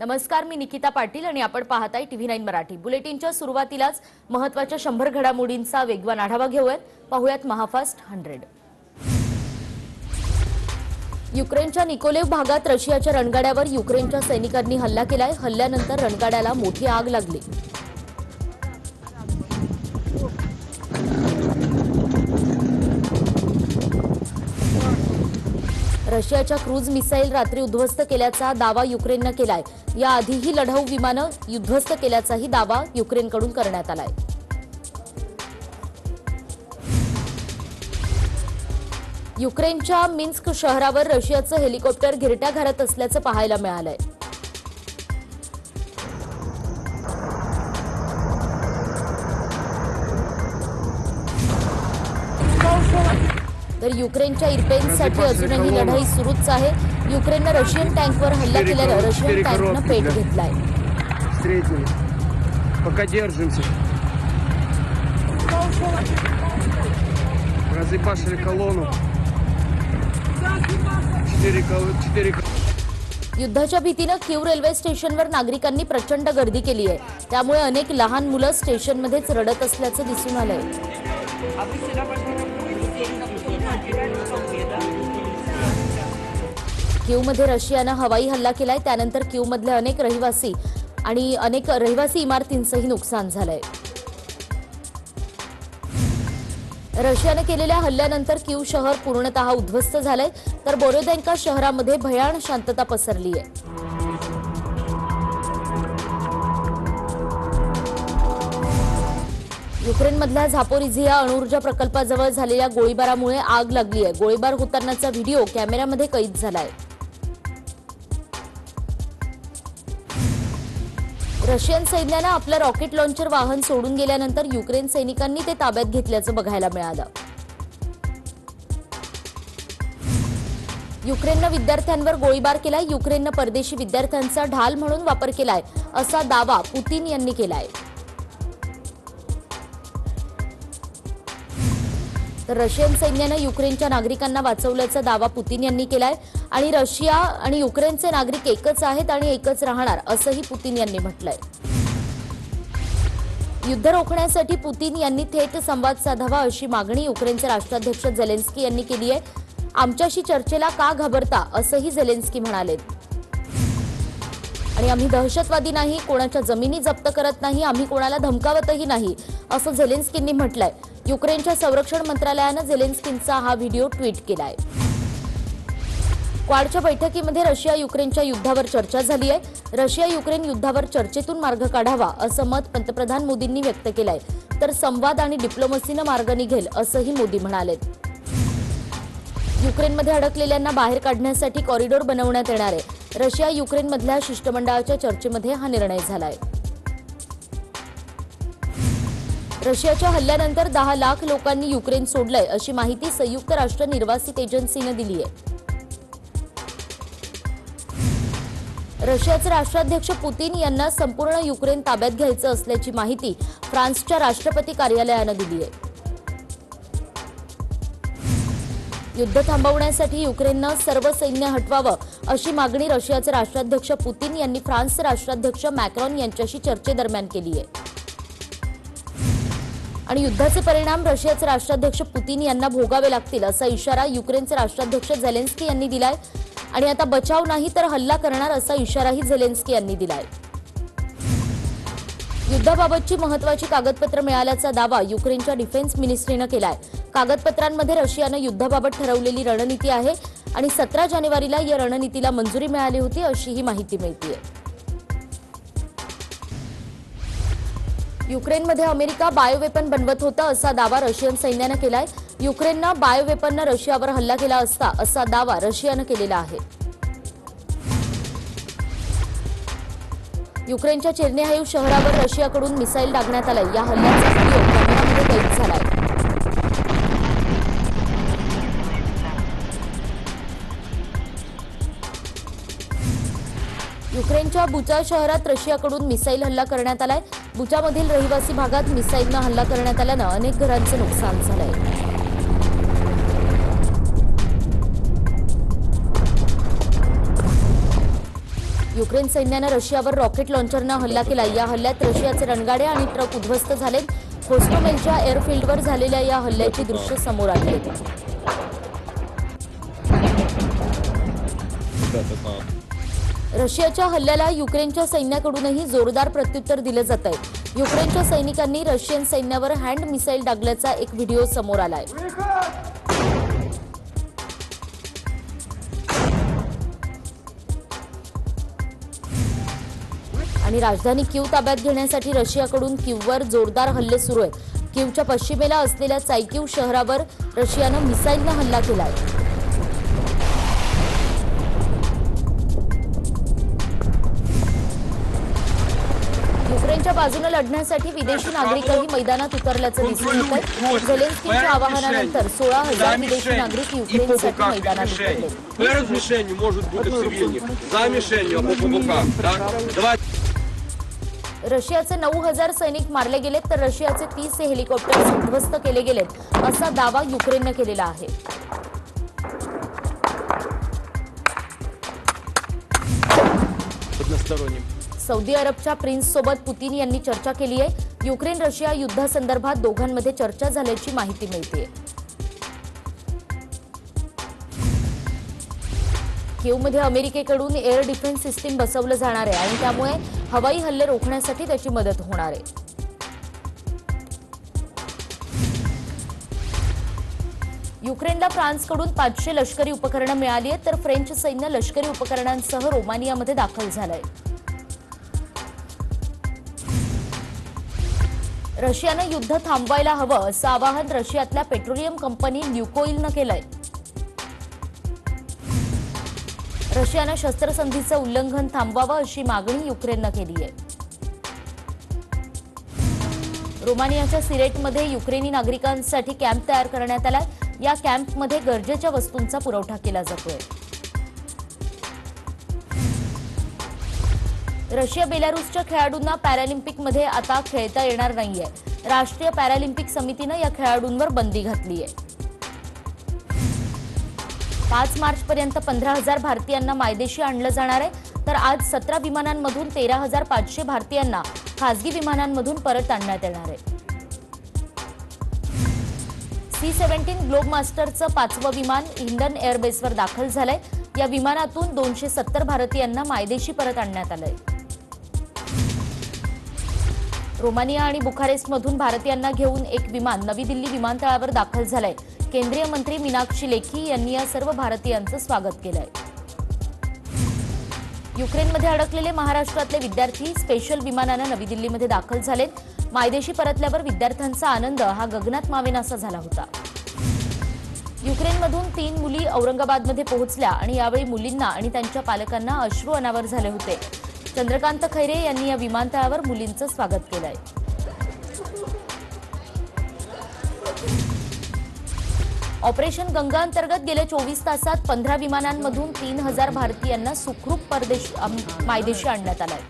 नमस्कार, मी निकिता पाटील आणि आपण पाहताय TV9 मराठी। बुलेटिनच्या सुरुवातीलाच महत्त्वाच्या 100 घडामोडींचा वेगवान आढावा घेऊयात। पाहूयात महाफास्ट 100। युक्रेनच्या निकोलेव भागात रशियाच्या रणगाड्यावर युक्रेनच्या सैनिकांनी हल्ला केलाय। हल्ल्यानंतर रणगाड्याला मोठी आग लागली। रशियाच्या क्रूज मिसाईल रात्री उद्ध्वस्त केल्याचा दावा युक्रेनने केलाय। याआधीही लढाऊ विमानं उद्ध्वस्त केल्याचाही दावा युक्रेनकडून करण्यात आलाय। युक्रेनच्या मिन्स्क शहरावर रशियाचं हेलिकॉप्टर गिरट्या घालत असल्याचं पाहायला मिळालंय। तर युक्रेनच्या इर्पेनसाठी अजूनही लढाई सुरूच आहे। युक्रेनने रशियन टँकवर हल्ला केल्याने रशियन टँकने पेट घेतलाय। Пока держимся. Разъебашили колонну. 4 युद्धाच्या भीतीने कीव रेल्वे स्टेशनवर नागरिकांनी प्रचंड गर्दी केली आहे। त्यामुळे अनेक लहान मुलं स्टेशनमध्येच रडत असल्याचं दिसून आलंय। कीवमध्ये रशियाने हवाई हल्ला केलाय। त्यानंतर कीवमधले अनेक रहिवासी इमारतींचंही नुकसान झालंय। रशियाने केलेल्या हल्ल्यानंतर कीव शहर पूर्णतः उद्ध्वस्त झालंय, तर बोरोदेंका शहरामध्ये भयान शांतता पसरली आहे। युक्रेनमधल्या झापोरिझिया अणुऊर्जा प्रकल्पाजवळ झालेल्या गोळीबारामुळे आग लागली आहे। गोळीबार होतानाचा व्हिडिओ कॅमेऱ्यामध्ये कैद झालाय। रशियन सैन्याने आपलं रॉकेट लॉन्चर वाहन सोडून गेल्यानंतर युक्रेन सैनिकांनी ते ताब्यात घेतल्याचं बघायला मिळालं। युक्रेनने विद्यार्थ्यांवर गोळीबार केलाय। युक्रेनने परदेशी विद्यार्थ्यांचा ढाल म्हणून वापर केलाय असा दावा पुतीन यांनी केलाय। तर रशियन सैन्याने युक्रेनच्या नागरिकांना वाचवल्याचा दावा पुतीन यांनी केलाय आणि रशिया आणि युक्रेनचे नागरिक एकच आहेत आणि एकच राहणार असंही पुतीन यांनी म्हटलंय। युद्ध रोखण्यासाठी पुतीन यांनी थेट संवाद साधावा अशी मागणी युक्रेनचे राष्ट्राध्यक्ष झेलेन्स्की यांनी केली आहे। आमच्याशी चर्चेला का घाबरता असंही झेलेन्स्की म्हणाले। आणि आम्ही दहशतवादी नाही, कोणाच्या जमिनी जप्त करत नाही, आम्ही कोणाला धमकावतही नाही असं झेलेन्स्कींनी म्हटलंय। युक्रेनच्या संरक्षण मंत्रालयाने झेलेन्स्कींचा हा व्हिडिओ ट्विट केलाय। क्वाडच्या बैठकीमध्ये रशिया युक्रेनच्या युद्धावर चर्चा झाली आहे। रशिया युक्रेन युद्धावर चर्चेतून मार्ग काढावा असं मत पंतप्रधान मोदींनी व्यक्त केलंय, तर संवाद आणि डिप्लोमसीने मार्ग निघेल असंही मोदी म्हणाले। युक्रेनमध्ये अडकलेल्यांना बाहेर काढण्यासाठी कॉरिडॉर बनवण्यात येणार आहे। रशिया युक्रेनमधल्या शिष्टमंडळाच्या चर्चेमध्ये हा निर्णय झालाय। रशियाच्या हल्ल्यानंतर 10 लाख लोकांनी युक्रेन सोडलंय अशी माहिती संयुक्त राष्ट्र निर्वासित एजन्सीने दिली आहे। रशियाचे राष्ट्राध्यक्ष पुतीन यांना संपूर्ण युक्रेन ताब्यात घ्यायचं असल्याची माहिती फ्रान्सच्या राष्ट्रपती कार्यालयाने दिली आहे। युद्ध थांबवण्यासाठी युक्रेननं सर्व सैन्य हटवावं अशी मागणी रशियाचे राष्ट्राध्यक्ष पुतीन यांनी फ्रान्सचे राष्ट्राध्यक्ष मॅक्रॉन यांच्याशी चर्चेदरम्यान केली आहे। आणि युद्धाचे परिणाम रशियाचे राष्ट्राध्यक्ष पुतीन यांना भोगावे लागतील असा इशारा युक्रेनचे राष्ट्राध्यक्ष झेलेन्स्की यांनी दिलाय। आणि आता बचाव नाही तर हल्ला करणार असा इशाराही झेलेन्स्की यांनी दिलाय। युद्धाबाबतची महत्त्वाची कागदपत्र मिळाल्याचा दावा युक्रेनच्या डिफेन्स मिनिस्ट्रीने केलाय। कागदपत्रांमध्ये रशियाने युद्धाबाबत ठरवलेली रणनीती आहे आणि 17 जानेवारीला या रणनीतीला मंजुरी मिळाली होती अशी ही माहिती मिळतेय। युक्रेनमध्ये अमेरिका बायोवेपन बनवत होता असा दावा रशियन सैन्याने केलाय। युक्रेनने बायोवेपनने रशियावर हल्ला केला असता असा दावा रशियाने केलेला आहे। युक्रेनच्या चेर्निहाइव्ह शहरावर रशियाकडून मिसाईल डागण्यात आलाय। या हल्ल्याचा व्हिडिओ कॅमेऱ्यामध्ये कैद झालाय। युक्रेनच्या बुचा शहरात रशियाकडून मिसाईल हल्ला करण्यात आलाय। बुचामधील रहिवासी भागात मिसाईलने हल्ला करण्यात आल्याने अनेक घरांचे नुकसान झालंय। युक्रेन सैन्यानं रशियावर रॉकेट लॉन्चरनं हल्ला केला। या हल्ल्यात रशियाचे रणगाडे आणि ट्रक उद्ध्वस्त झालेत। होस्टोमेलच्या एअरफील्डवर झालेल्या या हल्ल्याची दृश्य समोर आली आहेत। रशियाच्या हल्ल्याला युक्रेनच्या सैन्याकडूनही जोरदार प्रत्युत्तर दिलं जात आहे। युक्रेनच्या सैनिकांनी रशियन सैन्यावर हँड मिसाईल डागल्याचा एक व्हिडिओ समोर आलाय। आणि राजधानी कीव ताब्यात घेण्यासाठी रशियाकडून कीववर जोरदार हल्ले सुरू आहेत। कीवच्या पश्चिमेला असलेल्या चायकीव शहरावर रशियानं मिसाईलनं हल्ला केलाय। युक्रेनच्या बाजूने लढण्यासाठी विदेशी नागरिकही मैदानात उतरल्याचं दिसून येत आहे। झेलेन्स्कीच्या आवाहनानंतर 16,000 विदेशी नागरिक युक्रेनसाठी मैदानात उतरले। Перед мішенью можуть бути цивільні, за мішенью або по бокам. Так? रशियाचे 9,000 सैनिक मारले गेलेत तर रशियाचे 30 हेलिकॉप्टर उद्ध्वस्त केले गेलेत असा दावा युक्रेनने केलेला आहे। Односторонним. सौदी अरबच्या प्रिन्स सोबत पुतीन यांनी चर्चा केली आहे। युक्रेन रशिया युद्धासंदर्भात दोघांमध्ये चर्चा झाल्याची माहिती मिळते। कीवमध्ये अमेरिकेकडून एअर डिफेन्स सिस्टीम बसवलं जाणार आहे आणि त्यामुळे हवाई हल्ले रोखण्यासाठी त्याची मदत होणार आहे। युक्रेनला फ्रान्सकडून 500 लष्करी उपकरणं मिळाली आहेत तर फ्रेंच सैन्य लष्करी उपकरणांसह रोमानियामध्ये दाखल झालंय। रशियानं युद्ध थांबवायला हवं असं आवाहन रशियातल्या पेट्रोलियम कंपनी ल्युकोइलनं केलंय। रशियानं शस्त्रसंधीचं उल्लंघन थांबवावं अशी मागणी युक्रेननं केली आहे। रोमानियाच्या सिरेटमध्ये युक्रेनी नागरिकांसाठी कॅम्प तयार करण्यात आलाय। या कॅम्पमध्ये गरजेच्या वस्तूंचा पुरवठा केला जातोय। रशिया बेलारूसच्या खेळाडूंना पॅरालिम्पिकमध्ये आता खेळता येणार नाहीये। राष्ट्रीय पॅरालिम्पिक समितीनं या खेळाडूंवर बंदी घातली आहे। 5 मार्चपर्यंत 15,000 भारतीयांना मायदेशी आणलं जाणार आहे तर आज 17 विमानांमधून 13,500 भारतीयांना खासगी विमानांमधून परत आणण्यात येणार आहे। C-17 ग्लोब मास्टरचं 5वं विमान हिंडन एअरबेसवर दाखल झालंय। या विमानातून 270 भारतीयांना मायदेशी परत आणण्यात आलंय। रोमानिया आणि बुखारेस्टमधून भारतीयांना घेऊन एक विमान नवी दिल्ली विमानतळावर दाखल झालंय। केंद्रीय मंत्री मीनाक्षी लेखी यांनी या सर्व भारतीयांचं स्वागत केलंय। युक्रेनमध्ये अडकलेले महाराष्ट्रातले विद्यार्थी स्पेशल विमानानं नवी दिल्लीमध्ये दाखल झालेत। मायदेशी परतल्यावर विद्यार्थ्यांचा आनंद हा गगनात मावेनासा झाला होता। युक्रेनमधून 3 मुली औरंगाबादमध्ये पोहोचल्या आणि यावेळी मुलींना आणि त्यांच्या पालकांना अश्रू अनावर झाले होते। चंद्रकांत खैरे यांनी या विमानतळावर मुलींचं स्वागत केलंय। ऑपरेशन गंगा अंतर्गत गेल्या 24 तासात 15 विमानांमधून 3,000 भारतीयांना सुखरूप मायदेशी आणण्यात आलंय।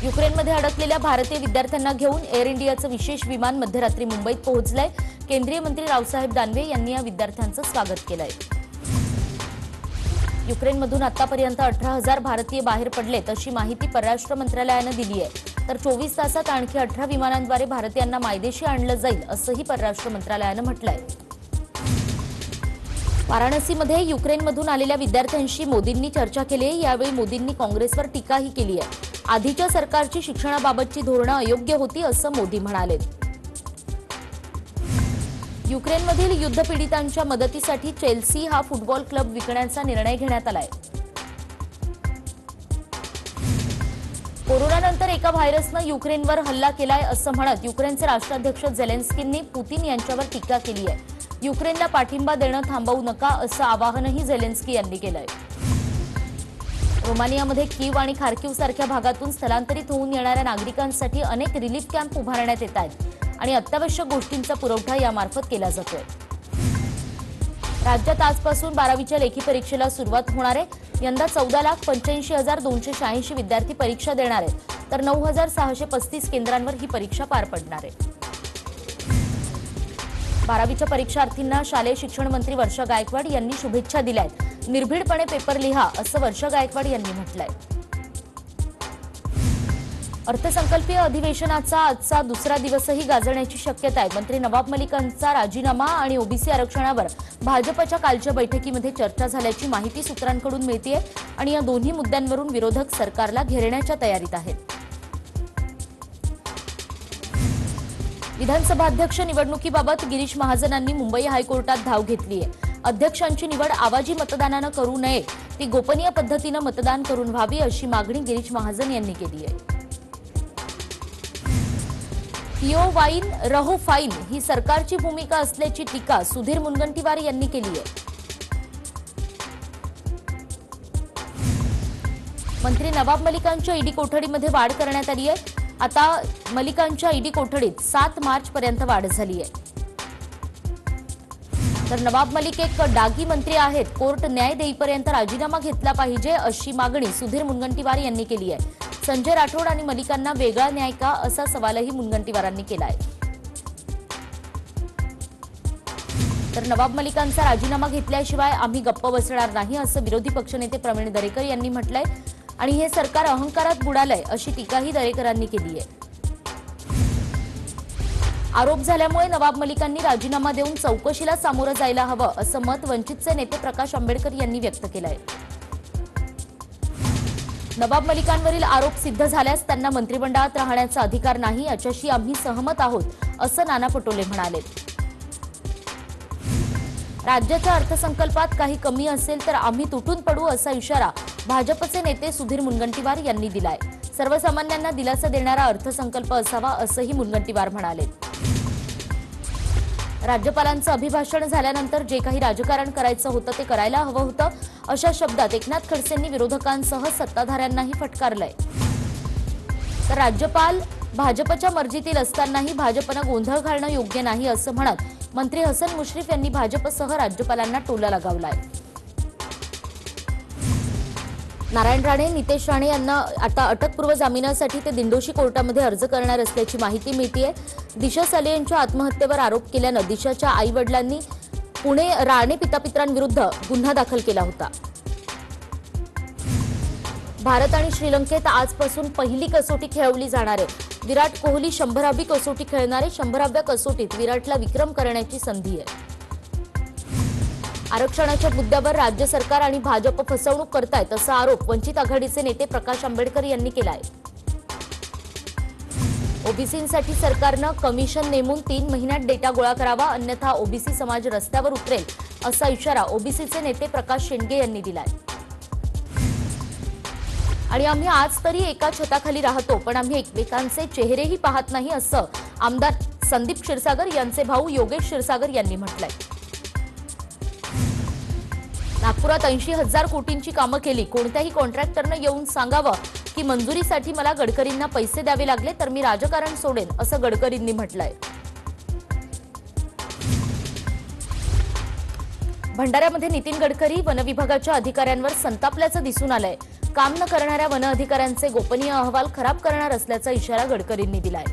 युक्रेनमध्ये अडकलेल्या भारतीय विद्यार्थ्यांना घेऊन एअर इंडियाचं विशेष विमान मध्यरात्री मुंबईत पोहोचलंय। केंद्रीय मंत्री रावसाहेब दानवे यांनी या विद्यार्थ्यांचं स्वागत केलंय। युक्रेनमधून आतापर्यंत 18,000 भारतीय बाहेर पडलेत अशी माहिती परराष्ट्र मंत्रालयानं दिली आहे तर 24 तासात आणखी 18 विमानांद्वारे भारतीयांना मायदेशी आणलं जाईल असंही परराष्ट्र मंत्रालयानं म्हटलंय। वाराणसीमध्ये युक्रेनमधून आलेल्या विद्यार्थ्यांशी मोदींनी चर्चा केली आहे। यावेळी मोदींनी काँग्रेसवर टीकाही केली आहे। आधीच्या सरकारची शिक्षणाबाबतची धोरणं अयोग्य होती असं मोदी म्हणाले। युक्रेनमधील युद्धपीडितांच्या मदतीसाठी चेल्सी हा फुटबॉल क्लब विकण्याचा निर्णय घेण्यात आलाय। कोरोनानंतर एका व्हायरसनं युक्रेनवर हल्ला केलाय असं म्हणत युक्रेनचे राष्ट्राध्यक्ष झेलेन्स्कींनी पुतीन यांच्यावर टीका केली आहे। युक्रेनला पाठिंबा देणं थांबवू नका असं आवाहनही झेलेन्स्की यांनी केलंय। रोमानियामध्ये कीव आणि खार्किव सारख्या भागातून स्थलांतरित होऊन येणाऱ्या नागरिकांसाठी अनेक रिलीफ कॅम्प उभारण्यात येत आहेत आणि अत्यावश्यक गोष्टींचा पुरवठा यामार्फत केला जातोय। राज्यात आजपासून 12वीच्या लेखी परीक्षेला सुरुवात होणार आहे। यंदा 14,85,286 विद्यार्थी परीक्षा देणार आहेत तर 9,635 केंद्रांवर ही परीक्षा पार पडणार आहे। 12वीच्या परीक्षार्थींना शालेय शिक्षण मंत्री वर्षा गायकवाड यांनी शुभेच्छा दिल्यात. निर्भीडपणे पेपर लिहा असं वर्षा गायकवाड यांनी म्हटलंय. अर्थसंकल्पीय अधिवेशनाचा आजचा दुसरा दिवसही गाजण्याची शक्यता आहे. मंत्री नवाब मलिकांचा राजीनामा आणि ओबीसी आरक्षणावर भाजपच्या कालच्या बैठकीमध्ये चर्चा झाल्याची माहिती सूत्रांकडून मिळतेय आणि या दोन्ही मुद्द्यांवरून विरोधक सरकारला घेरण्याच्या तयारीत आहेत. विधानसभा अध्यक्ष निवडणुकीबाबत गिरीश महाजनांनी मुंबई हायकोर्टात धाव घेतली आहे. अध्यक्षांची निवड आवाजी मतदानानं करू नये, ती गोपनीय पद्धतीनं मतदान करून व्हावी अशी मागणी गिरीश महाजन यांनी केली आहे. पिओ वाईन रहो फाईन ही सरकारची भूमिका असल्याची टीका सुधीर मुनगंटीवार यांनी केली आहे. मंत्री नवाब मलिकांच्या ईडी कोठडीमध्ये वाढ करण्यात आली आहे. आता मलिकांच्या ईडी कोठडीत 7 मार्च पर्यंत वाढ झाली आहे. तर नवाब मलिक एक डागी मंत्री आहेत. कोर्ट न्याय देईपर्यंत राजीनामा घेतला पाहिजे अशी मागणी सुधीर मुनगंटीवार यांनी केली आहे. संजय राठोड आणि मलिकांना वेगळा न्याय का असा सवालही मुनगंटीवारांनी केला आहे. तर नवाब मलिकांचा राजीनामा घेतल्याशिवाय आम्ही गप्प बसणार नाही असं विरोधी पक्षनेते प्रवीण दरेकर यांनी म्हटलंय आणि हे सरकार अहंकारात बुडालंय अशी टीकाही दरेकरांनी केली आहे. आरोप झाल्यामुळे नवाब मलिकांनी राजीनामा देऊन चौकशीला सामोरं जायला हवं असं मत वंचितचे नेते प्रकाश आंबेडकर यांनी व्यक्त केलं आहे. नवाब मलिकांवरील आरोप सिद्ध झाल्यास त्यांना मंत्रिमंडळात राहण्याचा अधिकार नाही याच्याशी आम्ही सहमत आहोत असं नाना पटोले म्हणाले. राज्याच्या अर्थसंकल्पात काही कमी असेल तर आम्ही तुटून पडू असा इशारा भाजपचे नेते सुधीर मुनगंटीवार यांनी दिलाय. सर्वसामान्यांना दिलासा देणारा अर्थसंकल्प असावा असंही मुनगंटीवार म्हणाले. राज्यपालांचं अभिभाषण झाल्यानंतर जे काही राजकारण करायचं होतं ते करायला हवं होतं अशा शब्दात एकनाथ खडसेंनी विरोधकांसह सत्ताधाऱ्यांनाही फटकारलंय. तर राज्यपाल भाजपच्या मर्जीतील असतानाही भाजपनं गोंधळ घालणं योग्य नाही असं म्हणत मंत्री हसन मुश्रीफ यांनी भाजपसह राज्यपालांना टोला लगावलाय. नारायण राणे, नितेश राणे यांना आता अटकपूर्व जामिनासाठी ते दिंडोशी कोर्टामध्ये अर्ज करणार असल्याची माहिती मिळतेय. दिशा साले यांच्या आत्महत्येवर आरोप केल्यानं दिशाच्या आई वडिलांनी पुणे राणे पितापुत्रांविरुद्ध गुन्हा दाखल केला होता. भारत आणि श्रीलंकेत आजपासून पहिली कसोटी खेळवली जाणार आहे. विराट कोहली 100वी कसोटी खेळणारे. 100व्या कसोटीत विराटला विक्रम करण्याची संधी आहे. आरक्षणाच्या मुद्द्यावर राज्य सरकार आणि भाजप फसवणूक करतायत असा आरोप वंचित आघाडीचे नेते प्रकाश आंबेडकर यांनी केला आहे. ओबीसींसाठी सरकारनं कमिशन नेमून 3 महिन्यात डेटा गोळा करावा, अन्यथा ओबीसी समाज रस्त्यावर उतरेल असा इशारा ओबीसीचे नेते प्रकाश शेंडगे यांनी दिलाय. आणि आम्ही आज तरी एका छताखाली राहतो पण आम्ही एकमेकांचे चेहरेही पाहत नाही असं आमदार संदीप क्षीरसागर यांचे भाऊ योगेश क्षीरसागर यांनी म्हटलंय. नागपुरात 80,000 कोटींची कामं केली. कोणत्याही कॉन्ट्रॅक्टरनं येऊन सांगावं की मंजुरीसाठी मला गडकरींना पैसे द्यावे लागले तर मी राजकारण सोडेन असं गडकरींनी म्हटलंय. भंडाऱ्यामध्ये नितीन गडकरी वनविभागाच्या अधिकाऱ्यांवर संतापल्याचं दिसून आलंय. काम न करणाऱ्या वन अधिकाऱ्यांचे गोपनीय अहवाल खराब करणार असल्याचा इशारा गडकरींनी दिलाय.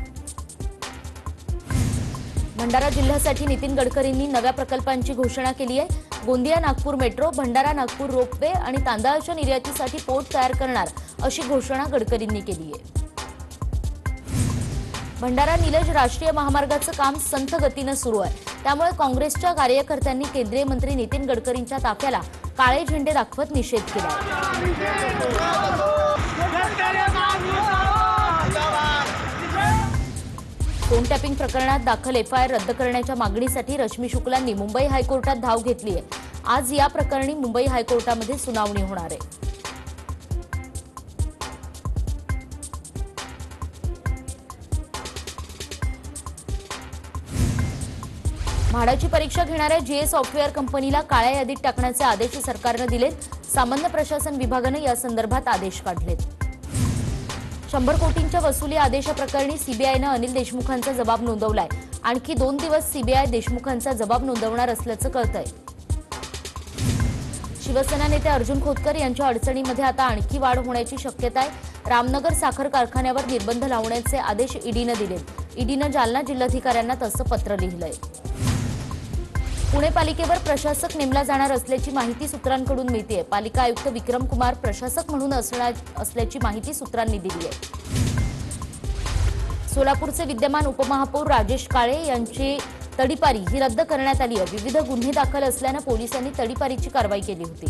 भंडारा जिल्ह्यासाठी नितीन गडकरींनी नव्या प्रकल्पांची घोषणा केली आहे. गोंदिया नागपूर मेट्रो, भंडारा नागपूर रोपवे आणि तांदळाच्या निर्यातीसाठी पोर्ट तयार करणार अशी घोषणा गडकरींनी केली आहे. भंडारा निलज राष्ट्रीय महामार्गाचं काम संथ गतीनं सुरू आहे. त्यामुळे काँग्रेसच्या कार्यकर्त्यांनी केंद्रीय मंत्री नितीन गडकरींच्या ताफ्याला काळे झेंडे दाखवत निषेध केला. फोन टॅपिंग प्रकरणात दाखल एफआयआर रद्द करण्याच्या मागणीसाठी रश्मी शुक्लांनी मुंबई हायकोर्टात धाव घेतली आहे. आज या प्रकरणी मुंबई हायकोर्टामध्ये सुनावणी होणार आहे. म्हाडाची परीक्षा घेणाऱ्या जीए सॉफ्टवेअर कंपनीला काळ्या यादीत टाकण्याचे आदेश सरकारनं दिलेत. सामान्य प्रशासन विभागानं या संदर्भात आदेश काढलेत. 100 कोटींच्या वसुली आदेशाप्रकरणी सीबीआयनं अनिल देशमुखांचा जबाब नोंदवलाय. आणखी 2 दिवस सीबीआय देशमुखांचा जबाब नोंदवणार असल्याचं कळतंय. शिवसेना नेते अर्जुन खोतकर यांच्या अडचणीमध्ये आता आणखी वाढ होण्याची शक्यता आहे. रामनगर साखर कारखान्यावर निर्बंध लावण्याचे आदेश ईडीनं दिलेत. ईडीनं जालना जिल्हाधिकाऱ्यांना तसं पत्र लिहिलंय. पुणे पालिकेवर प्रशासक नेमला जाणार असल्याची माहिती सूत्रांकडून मिळते. पालिका आयुक्त विक्रम कुमार प्रशासक म्हणून असल्याची माहिती सूत्रांनी दिली आहे. सोलापूरचे विद्यमान उपमहापौर राजेश काळे यांची तडीपारी ही रद्द करण्यात आली आहे. विविध गुन्हे दाखल असल्यानं पोलिसांनी तडीपारीची कारवाई केली होती.